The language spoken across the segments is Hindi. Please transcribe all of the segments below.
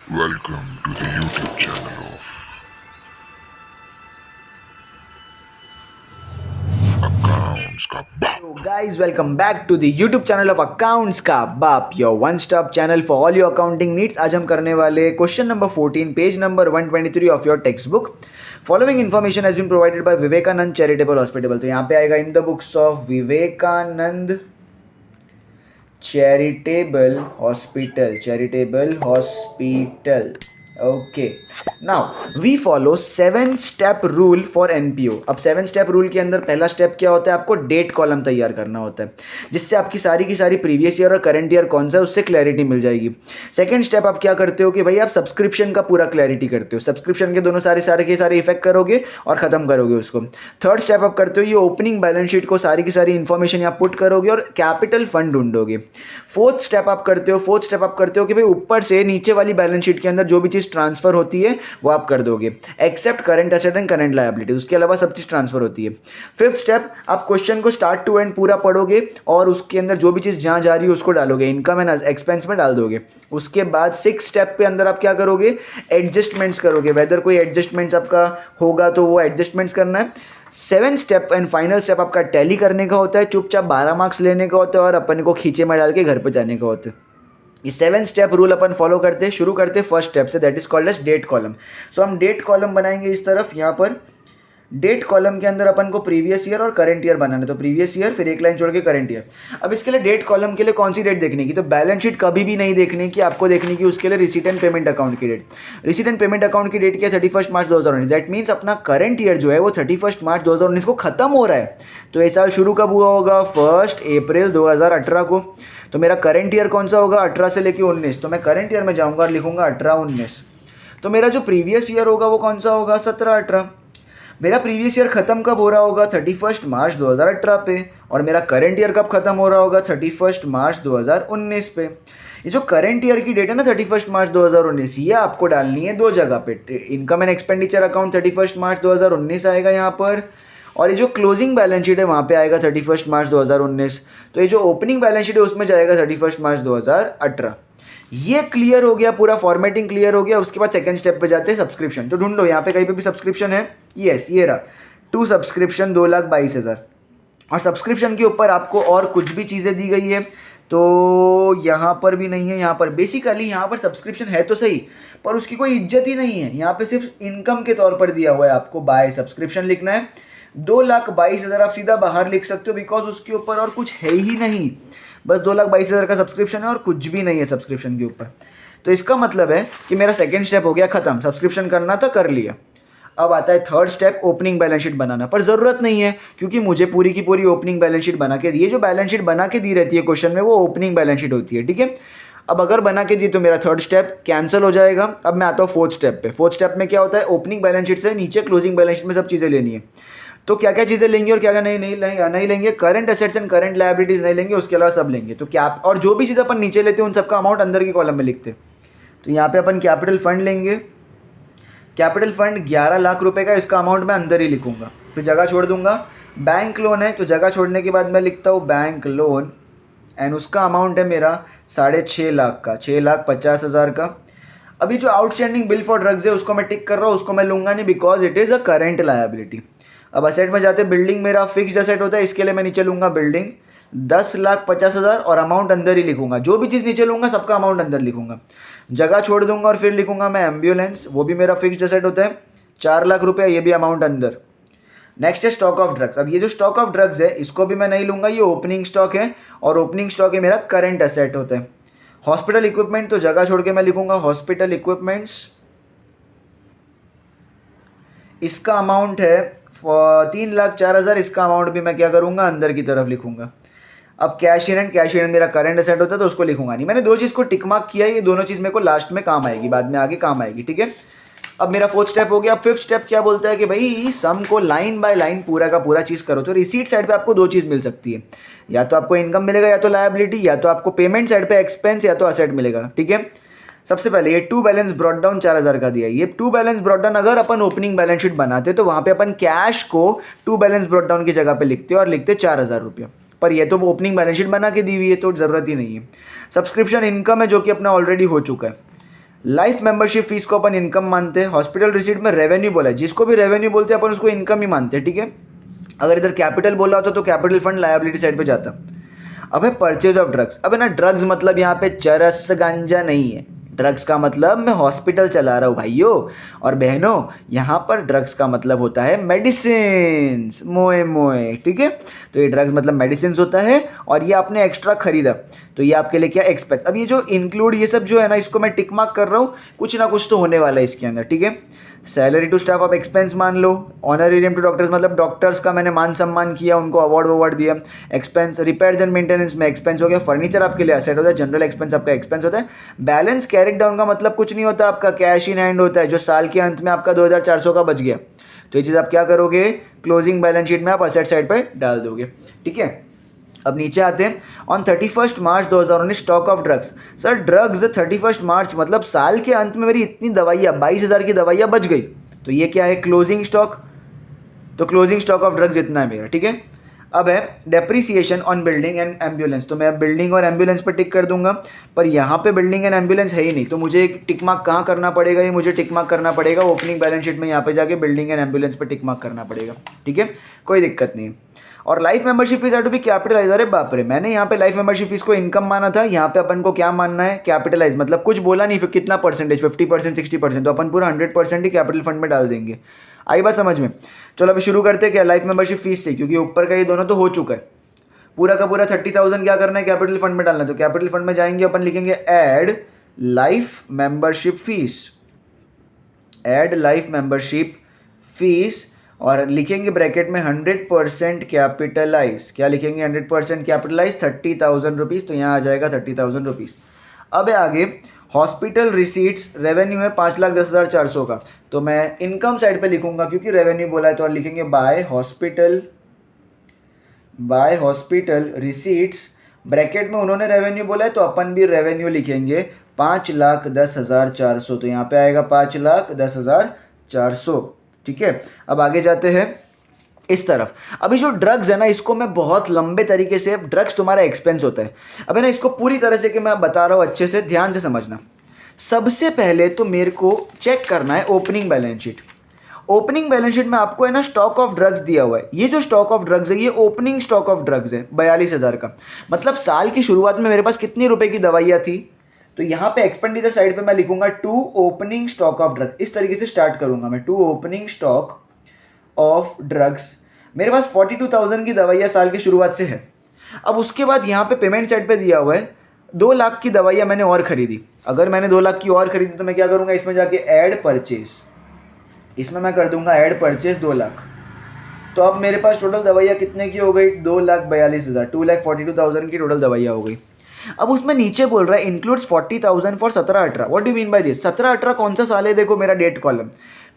Welcome to the YouTube channel of Accounts का बाप. So guys, welcome back to the YouTube channel of Accounts का बाप, your one stop channel for all your accounting needs. आज हम करने वाले question number 14, page number 123 of your textbook. Following information has been provided by Vivekananda charitable hospital. तो यहाँ पे आएगा in the books of Vivekananda charitable hospital. Okay, now we follow 7 step rule for NPO. अब 7 स्टेप रूल के अंदर पहला स्टेप क्या होता है? आपको डेट कॉलम तैयार करना होता है, जिससे आपकी सारी की सारी प्रीवियस ईयर और करंट ईयर कौन सा है उससे क्लैरिटी मिल जाएगी. सेकंड स्टेप आप क्या करते हो कि भाई आप सब्सक्रिप्शन का पूरा क्लैरिटी करते हो. सब्सक्रिप्शन के दोनों सारे के सारे इफेक्ट करोगे और खत्म करोगे उसको. थर्ड स्टेप आप करते हो ये ओपनिंग बैलेंस शीट को सारी की सारी इन्फॉर्मेशन यहाँ पुट करोगे और कैपिटल फंड ढूंढोगे. फोर्थ स्टेप आप करते हो कि भाई ऊपर से नीचे वाली बैलेंस शीट के अंदर जो भी चीज़ ट्रांसफर होती है वो आप कर दोगे, except current asset and current liability. उसके अलावा सब चीज़ ट्रांसफर होती है. फिफ्थ स्टेप, आप क्वेश्चन को स्टार्ट टू एंड पूरा पढ़ोगे और उसके अंदर जो भी चीज़ जहाँ जा रही है उसको डालोगे, इनकम एंड एक्सपेंस में डाल दोगे. उसके बाद सिक्स स्टेप पे अंदर आप क्या करोगे? एडजस्टमेंट्स करोगे. वेदर कोई एडजस्टमेंट्स आपका होगा तो वो एडजस्टमेंट्स करना है. Seven step and final step आपका टैली करने का होता है, चुपचाप 12 मार्क्स लेने का होता है और अपन को खींचे में डाल के घर पे जाने का होता है. ये 7 स्टेप रूल अपन फॉलो करते हैं. शुरू करते हैं फर्स्ट स्टेप से, that is called as date column. So हम डेट कॉलम बनाएंगे इस तरफ. यहाँ पर डेट कॉलम के अंदर अपन को प्रीवियस ईयर और करंट ईयर बनाना है. तो प्रीवियस ईयर फिर एक लाइन छोड़ के करंट ईयर. अब इसके लिए डेट कॉलम के लिए कौन सी डेट देखने की? तो बैलेंस शीट कभी भी नहीं देखने की, आपको देखने की उसके लिए रिसीट एंड पेमेंट अकाउंट की date. Receipt and payment account की डेट क्या? 31 मार्च 2019. दैट मीन्स अपना करंट ईयर जो है वो 31 मार्च 2019 को खत्म हो रहा है. तो ये साल शुरू कब हुआ होगा? 1 अप्रैल 2018 को. तो मेरा करंट ईयर कौन सा होगा? 18 से लेके 19. तो मैं करंट ईयर में जाऊंगा और लिखूंगा 18-19. तो मेरा जो प्रीवियस ईयर होगा वो कौन सा होगा? 17-18. मेरा प्रीवियस ईयर खत्म कब हो रहा होगा? 31 मार्च 2018 पे. और मेरा करंट ईयर कब खत्म हो रहा होगा? 31 मार्च 2019 पे. ये जो करंट ईयर की डेट है ना 31 मार्च 2019, ये आपको डालनी है दो जगह पे. Income and expenditure account 31 March 2019 आएगा यहाँ पर, और ये जो क्लोजिंग बैलेंस शीट है वहाँ पे आएगा 31 मार्च 2019. तो ये जो ओपनिंग बैलेंस शीट है उसमें जाएगा 31 मार्च 2018. ये क्लियर हो गया, पूरा फॉर्मेटिंग क्लियर हो गया. उसके बाद सेकंड स्टेप पे जाते हैं सब्सक्रिप्शन. तो ढूंढो यहाँ पे कहीं पे भी सब्सक्रिप्शन है. यस, ये रहा 2 सब्सक्रिप्शन 2,22,000. और सब्सक्रिप्शन के ऊपर आपको और कुछ भी चीज़ें दी गई है तो यहाँ पर भी नहीं है. यहाँ पर बेसिकली यहाँ पर सब्सक्रिप्शन है तो सही, पर उसकी कोई इज्जत ही नहीं है. यहाँ पे सिर्फ इनकम के तौर पर दिया हुआ है, आपको बाय सब्सक्रिप्शन लिखना है. 2,22,000 आप सीधा बाहर लिख सकते हो, बिकॉज उसके ऊपर और कुछ है ही नहीं. बस 2,22,000 का सब्सक्रिप्शन है और कुछ भी नहीं है सब्सक्रिप्शन के ऊपर. तो इसका मतलब है कि मेरा सेकंड स्टेप हो गया खत्म. सब्सक्रिप्शन करना था, कर लिया. अब आता है third step, opening balance sheet बनाना. पर ज़रूरत नहीं है क्योंकि मुझे पूरी की पूरी ओपनिंग बैलेंस शीट बना के दी. ये जो बैलेंस शीट बना के दी रहती है क्वेश्चन में वो ओपनिंग बैलेंस शीट होती है, ठीक है. अब अगर बना के दी तो मेरा थर्ड स्टेप कैंसिल हो जाएगा. अब मैं आता हूँ फोर्थ स्टेप पे. फोर्थ स्टेप में क्या होता है? ओपनिंग बैलेंस शीट से नीचे क्लोजिंग बैलेंस शीट में सब चीज़ें लेनी है. तो क्या क्या चीज़ें लेंगे और क्या क्या नहीं लेंगे? Current assets and current liabilities नहीं लेंगे, उसके अलावा सब लेंगे. तो क्या, और जो भी चीज़ अपन नीचे लेते हैं उन सबका अमाउंट अंदर की कॉलम में लिखते हैं. तो यहाँ पे अपन कैपिटल फंड लेंगे. कैपिटल फंड 11 लाख रुपए का, इसका अमाउंट मैं अंदर ही लिखूंगा, फिर जगह छोड़ दूंगा. बैंक लोन है तो जगह छोड़ने के बाद मैं लिखता हूँ बैंक लोन, एंड उसका अमाउंट है मेरा 6.5 लाख का, 6,50,000 का. अभी जो आउटस्टैंडिंग बिल फॉर ड्रग्स है उसको मैं टिक कर रहा हूँ, उसको मैं लूंगा नहीं because it is a current liability. अब असेट में जाते, बिल्डिंग मेरा फिक्स्ड असेट होता है, इसके लिए मैं नीचे लूंगा बिल्डिंग 10,50,000 और अमाउंट अंदर ही लिखूंगा. जो भी चीज़ नीचे लूंगा सबका अमाउंट अंदर लिखूंगा. जगह छोड़ दूंगा और फिर लिखूंगा मैं एम्बुलेंस, वो भी मेरा फिक्स्ड असेट होता है, 4 लाख रुपये, ये भी अमाउंट अंदर. नेक्स्ट है स्टॉक ऑफ ड्रग्स. अब ये जो स्टॉक ऑफ ड्रग्स है इसको भी मैं नहीं लूंगा, ये ओपनिंग स्टॉक है और ओपनिंग स्टॉक है मेरा करंट असेट होता है. हॉस्पिटल इक्विपमेंट, तो जगह छोड़ के मैं लिखूंगा हॉस्पिटल इक्विपमेंट्स, इसका अमाउंट है 3,04,000. इसका अमाउंट भी मैं क्या करूंगा? अंदर की तरफ लिखूंगा. अब कैश इन एंड मेरा करंट असेट होता है तो उसको लिखूंगा नहीं. मैंने दो चीज़ को टिक मार्क किया, ये दोनों चीज़ मेरे को लास्ट में काम आएगी, बाद में आगे काम आएगी, ठीक है. अब मेरा फोर्थ स्टेप हो गया. फिफ्थ स्टेप क्या बोलता है कि भाई सम को लाइन बाय लाइन पूरा का पूरा चीज़ करो. तो रिसीट साइड पे आपको दो चीज़ मिल सकती है, या तो आपको इनकम मिलेगा या तो लायबिलिटी, या तो आपको पेमेंट साइड पे एक्सपेंस या तो असेट मिलेगा, ठीक है. सबसे पहले ये टू बैलेंस ब्रॉट डाउन 4,000 का दिया है. ये टू बैलेंस ब्रॉट डाउन अगर अपन ओपनिंग बैलेंस शीट बनाते तो वहाँ पे अपन कैश को टू बैलेंस ब्रॉट डाउन की जगह पे लिखते और लिखते 4,000 रुपये. पर ये तो ओपनिंग बैलेंस शीट बना के दी हुई है तो ज़रूरत ही नहीं है. सब्सक्रिप्शन इनकम है जो कि अपना ऑलरेडी हो चुका है. लाइफ मेंबरशिप फीस को अपन इनकम मानते हैं, हॉस्पिटल रिसीट में रेवेन्यू बोला है, जिसको भी रेवेन्यू बोलते हैं अपन उसको इनकम ही मानते हैं, ठीक है। अगर इधर कैपिटल बोला होता तो कैपिटल फंड लायबिलिटी साइड पे जाता। अब है परचेज ऑफ ड्रग्स। अब है ना, ड्रग्स मतलब यहाँ पे चरस गांजा नहीं है, ड्रग्स का मतलब मैं हॉस्पिटल चला रहा हूँ भाइयों और बहनों, यहाँ पर ड्रग्स का मतलब होता है मेडिसिन, मोए मोए, ठीक है। तो ये ड्रग्स मतलब मेडिसिन होता है और ये आपने एक्स्ट्रा खरीदा तो ये आपके लिए क्या एक्सपेंस। अब ये जो इंक्लूड ये सब जो है ना, इसको मैं टिक मार्क कर रहा हूँ, कुछ ना कुछ तो होने वाला है इसके अंदर, ठीक है। सैलरी टू स्टाफ आप एक्सपेंस मान लो, ऑनरेरियम टू डॉक्टर्स मतलब डॉक्टर्स का मैंने मान सम्मान किया, उनको अवार्ड दिया, एक्सपेंस। रिपेयर्स एंड मेंटेनेंस में एक्सपेंस हो गया, फर्नीचर आपके लिए असेट होता है, जनरल एक्सपेंस आपका एक्सपेंस होता है। बैलेंस कैरिड डाउन का मतलब कुछ नहीं होता, आपका कैश इन हैंड होता है, जो साल के अंत में आपका 2400 का बच गया तो ये चीज़ आप क्या करोगे, क्लोजिंग बैलेंस शीट में आप असेट साइड पर डाल दोगे, ठीक है। अब नीचे आते हैं, on 31 March 2019 stock of drugs. Sir drugs 31 मार्च मतलब साल के अंत में मेरी इतनी दवाइयाँ 22,000 की दवाइयाँ बच गई, तो ये क्या है, क्लोजिंग स्टॉक। तो क्लोजिंग स्टॉक ऑफ ड्रग्स इतना है मेरा, ठीक है। अब है depreciation on building and ambulance, तो मैं बिल्डिंग और एम्बुलेंस पर टिक कर दूंगा, पर यहाँ पे बिल्डिंग एंड एम्बुलेंस है ही नहीं, तो मुझे एक टिक मार्क कहाँ करना पड़ेगा, ये मुझे टिक मार्क करना पड़ेगा ओपनिंग बैलेंस शीट में, यहाँ पे जाके बिल्डिंग एंड एम्बुलेंस पर टिक मार्क करना पड़ेगा, ठीक है, कोई दिक्कत नहीं। और life membership fees to be capitalise. अरे बाप रे, मैंने यहाँ पे लाइफ मेंबरशिप फीस को इनकम माना था, यहाँ पे अपन को क्या मानना है, कैपिटलाइज। मतलब कुछ बोला नहीं, फिर कितना परसेंटेज, 50%, 60%, तो अपन पूरा 100% ही कैपिटल फंड में डाल देंगे। आई बात समझ में। चलो अभी शुरू करते हैं क्या, लाइफ मेंबरशिप फीस से, क्योंकि ऊपर का ये दोनों तो हो चुका है। पूरा का पूरा 30,000 क्या करना है, कैपिटल फंड में डालना है। तो कैपिटल फंड में जाएंगे अपन, लिखेंगे add life membership fees, add life membership fees, और लिखेंगे ब्रैकेट में 100% कैपिटलाइज। क्या लिखेंगे, 100% कैपिटलाइज 30,000 रुपीज़, तो यहाँ आ जाएगा 30,000 रुपीज़। अब है आगे हॉस्पिटल रिसीट्स, रेवेन्यू है 5,10,400 का, तो मैं इनकम साइड पे लिखूंगा क्योंकि रेवेन्यू बोला है, तो लिखेंगे बाय हॉस्पिटल रिसीट्स, ब्रैकेट में उन्होंने रेवेन्यू बोला है तो अपन भी रेवेन्यू लिखेंगे 5,10,400, तो यहाँ पे आएगा 5,10,400, ठीक है। अब आगे जाते हैं इस तरफ। अभी जो ड्रग्स है ना, इसको मैं बहुत लंबे तरीके से, ड्रग्स तुम्हारा एक्सपेंस होता है, अब है ना, इसको पूरी तरह से कि मैं बता रहा हूँ, अच्छे से ध्यान से समझना। सबसे पहले तो मेरे को चेक करना है opening balance sheet. Opening balance sheet में आपको है ना स्टॉक ऑफ ड्रग्स दिया हुआ है, ये जो स्टॉक ऑफ ड्रग्स है ये ओपनिंग स्टॉक ऑफ ड्रग्स है 42,000 का। मतलब साल की शुरुआत में मेरे पास कितनी रुपए की दवाइयाँ थी, तो यहाँ पे एक्सपेंडिचर साइड पे मैं लिखूंगा to opening stock of drugs, इस तरीके से स्टार्ट करूंगा मैं, to opening stock of drugs. मेरे पास 42,000 की दवाइयाँ साल की शुरुआत से है। अब उसके बाद यहाँ पे पेमेंट साइड पे दिया हुआ है 2 लाख की दवाइयाँ मैंने और खरीदी। अगर मैंने 2 लाख की और खरीदी तो मैं क्या करूँगा, इसमें जाके ऐड परचेज, इसमें मैं कर दूंगा ऐड परचेज 2 लाख। तो अब मेरे पास टोटल दवाइयाँ कितने की हो गई, 2,42,000, 2,42,000 की टोटल दवाइयाँ हो गई। अब उसमें नीचे बोल रहा है includes 40,000 for 17-18। What do mean by this, 17-18 कौन सा साल है, देखो मेरा डेट कॉलम,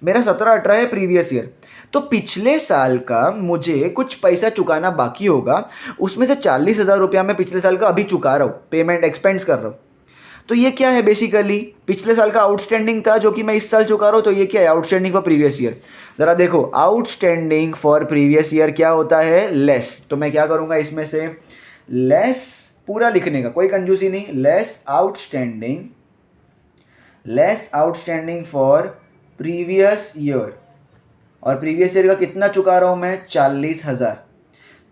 मेरा 17-18 है प्रीवियस ईयर, तो पिछले साल का मुझे कुछ पैसा चुकाना बाकी होगा, उसमें से 40,000 रुपया मैं पिछले साल का अभी चुका रहा हूँ, पेमेंट एक्सपेंस कर रहा हूँ। तो ये क्या है, बेसिकली पिछले साल का आउटस्टैंडिंग था जो कि मैं इस साल चुका रहा हूँ, तो ये क्या है, आउटस्टैंडिंग फॉर प्रीवियस ईयर। ज़रा देखो आउटस्टैंडिंग फॉर प्रीवियस ईयर क्या होता है, लेस, तो मैं क्या करूँगा इसमें से लेस, पूरा लिखने का कोई कंजूसी नहीं, less outstanding for previous year, और प्रीवियस ईयर का कितना चुका रहा हूँ मैं, 40,000।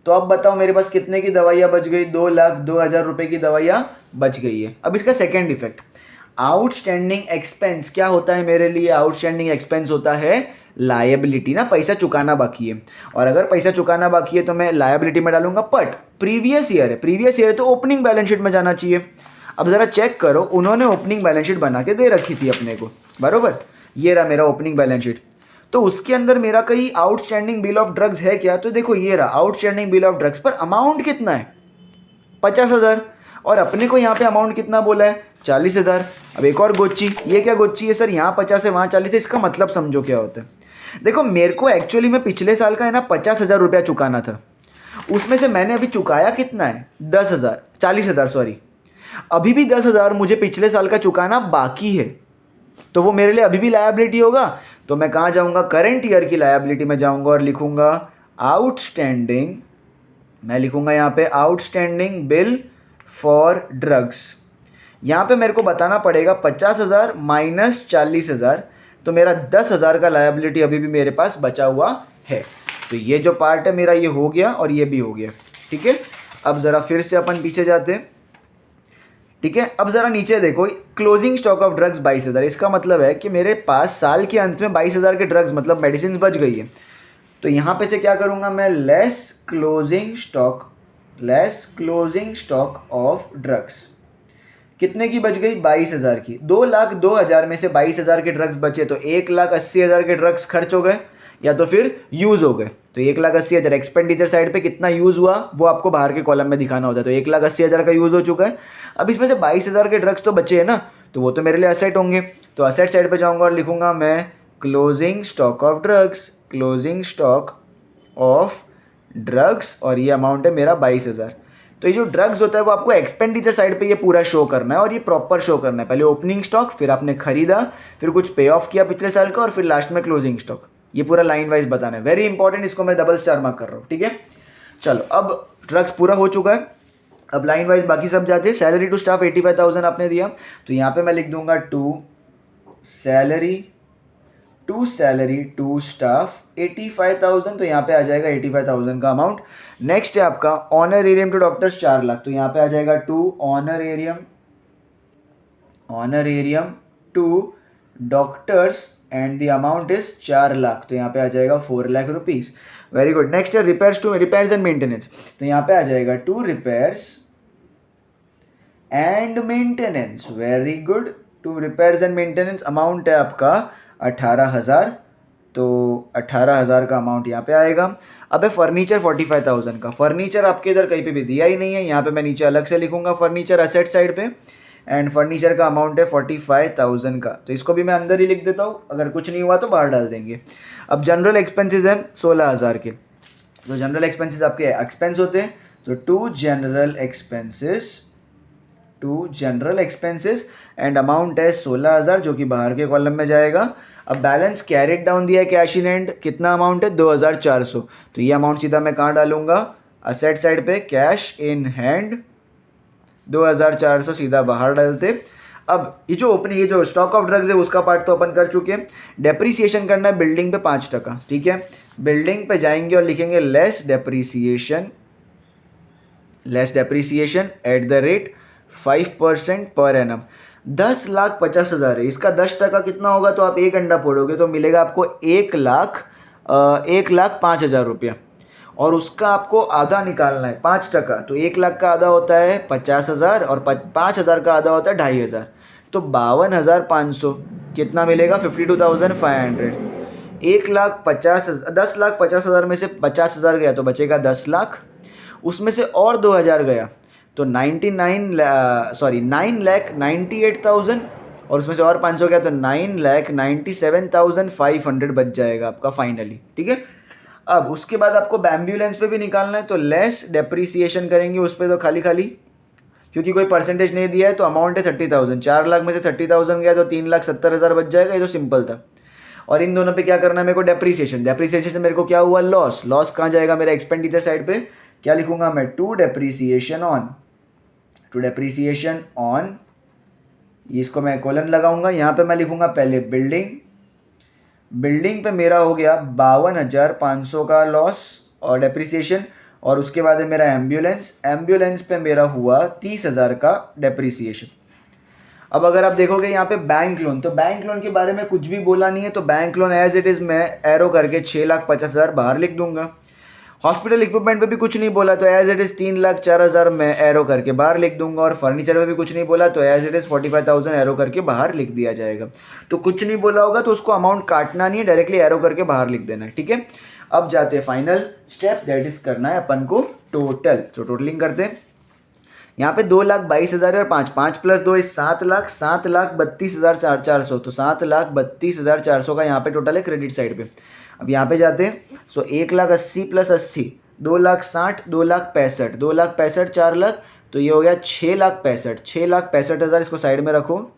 तो अब बताओ मेरे पास कितने की दवाइयाँ बच गई, 2,02,000 रुपये की दवाइयाँ बच गई है। अब इसका सेकेंड इफेक्ट, आउटस्टैंडिंग एक्सपेंस क्या होता है मेरे लिए, आउटस्टैंडिंग एक्सपेंस होता है लायबिलिटी ना, पैसा चुकाना बाकी है, और अगर पैसा चुकाना बाकी है तो मैं लायबिलिटी में डालूंगा, बट प्रीवियस ईयर है, प्रीवियस ईयर है तो ओपनिंग बैलेंस शीट में जाना चाहिए। अब ज़रा चेक करो, उन्होंने ओपनिंग बैलेंस शीट बना के दे रखी थी अपने को, बरोबर, ये रहा मेरा ओपनिंग बैलेंस शीट, तो उसके अंदर मेरा कहीं आउटस्टैंडिंग बिल ऑफ ड्रग्स है क्या, तो देखो ये रहा आउटस्टैंडिंग बिल ऑफ ड्रग्स, पर अमाउंट कितना है 50,000, और अपने को यहाँ पे अमाउंट कितना बोला है 40,000। अब एक और गोची, ये क्या गोची है सर, यहाँ 50 है वहाँ 40 है, इसका मतलब समझो क्या होता है। देखो मेरे को एक्चुअली में पिछले साल का है ना 50,000 रुपया चुकाना था, उसमें से मैंने अभी चुकाया कितना है 40,000 सॉरी, अभी भी 10,000 मुझे पिछले साल का चुकाना बाकी है, तो वो मेरे लिए अभी भी लायबिलिटी होगा। तो मैं कहाँ जाऊँगा, करंट ईयर की लायबिलिटी में जाऊँगा और लिखूँगा आउटस्टैंडिंग, मैं लिखूँगा यहाँ पे आउटस्टैंडिंग बिल फॉर ड्रग्स, यहाँ पे मेरे को बताना पड़ेगा 50,000 माइनस 40,000, तो मेरा 10,000 का लायबिलिटी अभी भी मेरे पास बचा हुआ है। तो ये जो पार्ट है मेरा ये हो गया और ये भी हो गया, ठीक है। अब ज़रा फिर से अपन पीछे जाते हैं, ठीक है। अब ज़रा नीचे देखो, क्लोजिंग स्टॉक ऑफ ड्रग्स 22,000, इसका मतलब है कि मेरे पास साल के अंत में 22,000 के ड्रग्स मतलब मेडिसिन बच गई है। तो यहाँ पे से क्या करूँगा मैं, less closing stock of drugs, कितने की बच गई, 22,000 की। 2,02,000 में से 22,000 के ड्रग्स बचे, तो 1,80,000 के ड्रग्स खर्च हो गए या तो फिर यूज़ हो गए। तो 1,80,000 एक्सपेंडिचर साइड पे कितना यूज़ हुआ वो आपको बाहर के कॉलम में दिखाना होता है। तो 1,80,000 का यूज़ हो चुका है। अब इसमें से 22,000 के ड्रग्स तो बचे हैं ना, तो वो तो मेरे लिए असेट होंगे। तो असेट साइड पे जाऊँगा और लिखूँगा मैं क्लोजिंग स्टॉक ऑफ ड्रग्स, और ये अमाउंट है मेरा 22,000। तो ये जो ड्रग्स होता है वो आपको एक्सपेंडिचर साइड पे ये पूरा शो करना है और ये प्रॉपर शो करना है। पहले ओपनिंग स्टॉक, फिर आपने खरीदा, फिर कुछ पे ऑफ किया पिछले साल का, और फिर लास्ट में क्लोजिंग स्टॉक। ये पूरा लाइन वाइज बताना है, वेरी इंपॉर्टेंट, इसको मैं डबल स्टार मार्क कर रहा हूँ, ठीक है। चलो अब ड्रग्स पूरा हो चुका है, अब लाइन वाइज बाकी सब जाते हैं। सैलरी टू स्टाफ 85,000 आपने दिया, तो यहाँ पे मैं लिख दूंगा टू सैलरी टू स्टाफ 85,000, तो यहाँ पे आ जाएगा 85,000 का अमाउंट। नेक्स्ट है आपका ऑनरेरियम टू डॉक्टर्स 4 लाख, तो यहाँ पे आ जाएगा to honorarium to doctors and the amount is 4 lakh, तो यहाँ पे आ जाएगा 4 lakh rupees. Very good. Next है रिपेयर्स एंड मेंटेनेंस, तो यहाँ पे आ जाएगा to repairs and maintenance, very good. To repairs and maintenance amount है आपका 18,000, तो 18,000 का अमाउंट यहाँ पे आएगा। अब है फर्नीचर 45,000 का, फर्नीचर आपके इधर कहीं पे भी दिया ही नहीं है, यहाँ पे मैं नीचे अलग से लिखूंगा फर्नीचर असेट साइड पे, एंड फर्नीचर का अमाउंट है 45,000 का, तो इसको भी मैं अंदर ही लिख देता हूँ, अगर कुछ नहीं हुआ तो बाहर डाल देंगे। अब जनरल एक्सपेंसेस हैं 16,000 के, तो जनरल एक्सपेंसेस आपके एक्सपेंस होते हैं, तो to general expenses and amount है 16,000 जो कि बाहर के कॉलम में जाएगा। अब बैलेंस कैरिड डाउन दिया है कैश इन हैंड, कितना अमाउंट है 2,400, तो ये अमाउंट सीधा मैं कहाँ डालूंगा, असेट साइड पे, कैश इन हैंड 2,400 सीधा बाहर डालते। अब ये जो स्टॉक ऑफ ड्रग्स है उसका पार्ट तो अपन कर चुके हैं। डेप्रीसिएशन करना है बिल्डिंग पे 5%, ठीक है। बिल्डिंग पे जाएंगे और लिखेंगे less depreciation at the rate 5% per annum. 10,50,000 है, इसका 10% कितना होगा, तो आप एक अंडा फोड़ोगे तो मिलेगा आपको 1,05,000 रुपया, और उसका आपको आधा निकालना है 5%, तो 1,00,000 का आधा होता है 50,000 और 5,000 का आधा होता है 2,500, तो 52,500 कितना मिलेगा, 52,500। 10,50,000 में से 50,000 गया तो बचेगा 10 लाख, उसमें से और 2,000 गया तो 9,98,000, और उसमें से और 500 गया तो 9,97,500 बच जाएगा आपका फाइनली, ठीक है। अब उसके बाद आपको एम्बुलेंस पे भी निकालना है, तो लेस डेप्रीसिएशन करेंगे उस पर, तो खाली क्योंकि कोई परसेंटेज नहीं दिया है, तो अमाउंट है 30,000, 4 लाख में से 30,000 गया तो 3,70,000 बच जाएगा, ये तो सिंपल था। और इन दोनों पे क्या करना है मेरे को, डेप्रीसिएशन से मेरे को क्या हुआ, लॉस कहाँ जाएगा मेरा, एक्सपेंडिचर साइड पे, क्या लिखूंगा मैं, टू डेप्रीसिएशन ऑन, इसको मैं कोलन लगाऊंगा, यहाँ पे मैं लिखूंगा पहले बिल्डिंग पे मेरा हो गया 52,500 का लॉस और डेप्रीसिएशन, और उसके बाद है मेरा एम्बुलेंस पे मेरा हुआ 30,000 का डेप्रीसिएशन। अब अगर आप देखोगे यहाँ पे बैंक लोन, तो बैंक लोन के बारे में कुछ भी बोला नहीं है, तो bank loan as it is मैं एरो करके 6,50,000 बाहर लिख दूंगा। हॉस्पिटल इक्विपमेंट पे भी कुछ नहीं बोला, तो एज इट इज़ 3,04,000 मैं एरो करके बाहर लिख दूंगा, और फर्नीचर पे भी कुछ नहीं बोला, तो एज इट इज़ 45,000 एरो करके बाहर लिख दिया जाएगा। तो कुछ नहीं बोला होगा तो उसको अमाउंट काटना नहीं है, डायरेक्टली एरो करके बाहर लिख देना है, ठीक है। अब जाते हैं फाइनल स्टेप, दैट इज करना है अपन को टोटल, तो टोटलिंग करते हैं। यहाँ पे 2,22,000 और 5 प्लस 2 इस 7,32,400, तो 7,32,400 का यहाँ पे टोटल है क्रेडिट साइड पे। अब यहाँ पे जाते हैं, सो 1,80,000 प्लस 80 2,60,000 2,65,000 2,65,000 4 लाख, तो ये हो गया 6,65,000 इसको साइड में रखो।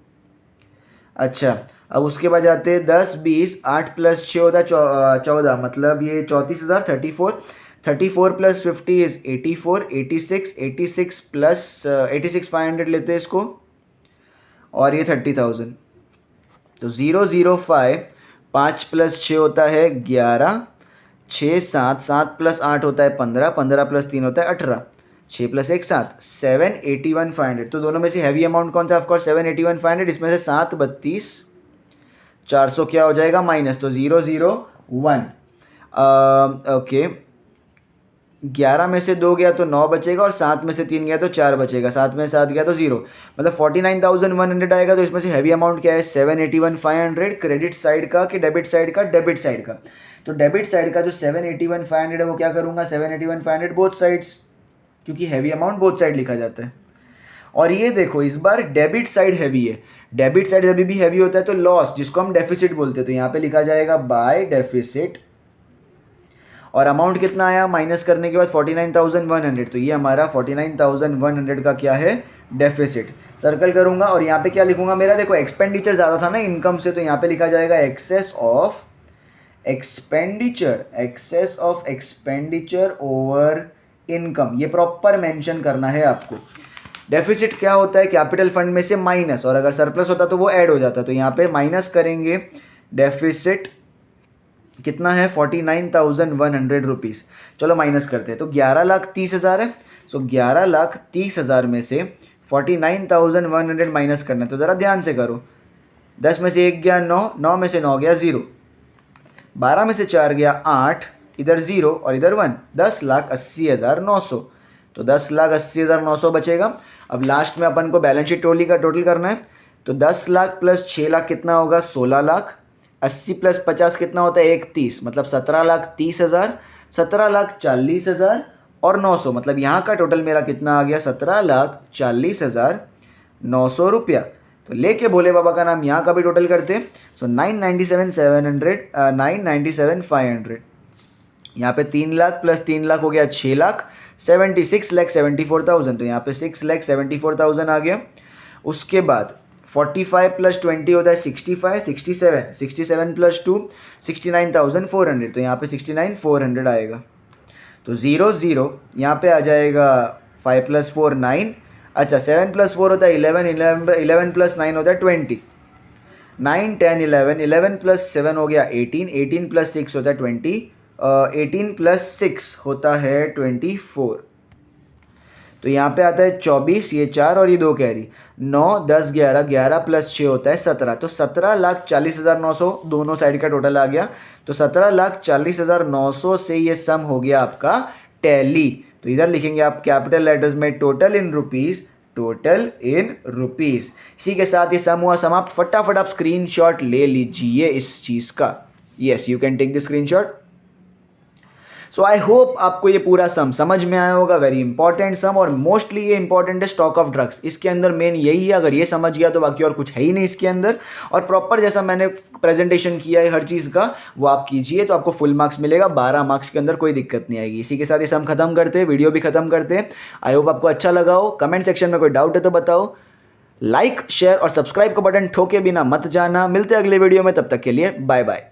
अच्छा, अब उसके बाद जाते हैं 10 20 8 प्लस 6 होता है 14, मतलब ये 34,000 34 प्लस 50 इज 84 86 प्लस 86,500 लेते हैं इसको, और ये 30,000। तो 005, 5 + 6 होता है 11, 6 7, 7 + 8 होता है 15, 15 + 3 होता है 18, 6 + 1 7, 781,500। तो दोनों में से हैवी अमाउंट कौन सा? ऑफकोर्स 781,500। इसमें से 7 32 400 क्या हो जाएगा माइनस, तो 001। ओके, 11 में से 2 गया तो 9 बचेगा, और 7 में से 3 गया तो 4 बचेगा, 7 में 7 गया तो 0, मतलब 49,100 आएगा। तो इसमें से हैवी अमाउंट क्या है? 781,500 क्रेडिट साइड का कि डेबिट साइड का? डेबिट साइड का। तो डेबिट साइड का जो 781,500 है वो क्या करूँगा? 781,500 बोथ साइड्स, क्योंकि हैवी अमाउंट बोथ साइड लिखा जाता है। और ये देखो इस बार डेबिट साइड हैवी है। डेबिट साइड जब भी हैवी होता है तो लॉस, जिसको हम डेफिसिट बोलते हैं, तो यहाँ पे लिखा जाएगा बाय डेफिसिट। और अमाउंट कितना आया माइनस करने के बाद? 49,100। तो ये हमारा 49,100 का क्या है? डेफिसिट। सर्कल करूंगा और यहाँ पे क्या लिखूंगा? मेरा देखो एक्सपेंडिचर ज़्यादा था ना इनकम से, तो यहाँ पे लिखा जाएगा excess of expenditure, excess of expenditure over income. ये प्रॉपर मेंशन करना है आपको। डेफिसिट क्या होता है? कैपिटल फंड में से माइनस, और अगर सरप्लस होता तो वो ऐड हो जाता। तो यहाँ पे माइनस करेंगे। डेफिसिट कितना है? 49,100 रुपीज़। चलो माइनस करते हैं। तो 11,30,000 है। सो 11,30,000 में से 49,100 माइनस करना है। तो ज़रा ध्यान से करो। 10 में से 1 गया 9, 9 में से 9 गया 0, 12 में से 4 गया 8, इधर 0 और इधर 1, 10,80,900। तो 10,80,900 बचेगा। अब लास्ट में अपन को बैलेंस शीट टोटल करना है। तो 10 लाख प्लस 6 लाख कितना होगा? 16 लाख। 80 + 50 कितना होता है? 31, मतलब 17,30,000, 17,40,000 और 900, मतलब यहाँ का टोटल मेरा कितना आ गया? 17,40,900 रुपया। तो लेके भोले बाबा का नाम यहाँ का भी टोटल करते हैं। सो 997,500। यहाँ पे 3 लाख प्लस 3 लाख हो गया 6 लाख, 6,74,000। तो यहाँ पे 6,74,000 आ गया। उसके बाद 45 + 20 होता है 65, 67, 67 + 2 69,400। तो यहाँ पे 69,400 आएगा। तो 0 यहाँ पे आ जाएगा। 5 + 4 9, अच्छा 7 + 4 होता है 11, 11 + 9 होता है 20, 9 10 11, 11 + 7 हो गया 18, 18 + 6 होता है 20, 18 + 6 होता है 24। तो यहाँ पे आता है 24, ये 4 और ये 2 कैरी, 9 10 11, 11 + 6 होता है 17। तो 17,40,900 दोनों साइड का टोटल आ गया। तो 17,40,900 से ये सम हो गया आपका टैली। तो इधर लिखेंगे आप कैपिटल लेटर्स में total in rupees, total in rupees. इसी के साथ ये सम हुआ समाप्त। फटाफट आप स्क्रीनशॉट ले लीजिए इस चीज़ का। Yes, you can take the screenshot. So I hope आपको ये पूरा सम समझ में आया होगा। वेरी इंपॉर्टेंट सम, और मोस्टली ये इंपॉर्टेंट है स्टॉक ऑफ ड्रग्स। इसके अंदर मेन यही है, अगर ये समझ गया तो बाकी और कुछ है ही नहीं इसके अंदर। और प्रॉपर जैसा मैंने प्रेजेंटेशन किया है हर चीज़ का वो आप कीजिए तो आपको फुल मार्क्स मिलेगा। 12 मार्क्स के अंदर कोई दिक्कत नहीं आएगी। इसी के साथ ये सम खत्म करते हैं, वीडियो भी खत्म करते हैं। आई होप आपको अच्छा लगा हो। कमेंट सेक्शन में कोई डाउट है तो बताओ। लाइक शेयर और सब्सक्राइब का बटन ठोके बिना मत जाना। मिलते हैं अगले वीडियो में, तब तक के लिए बाय बाय।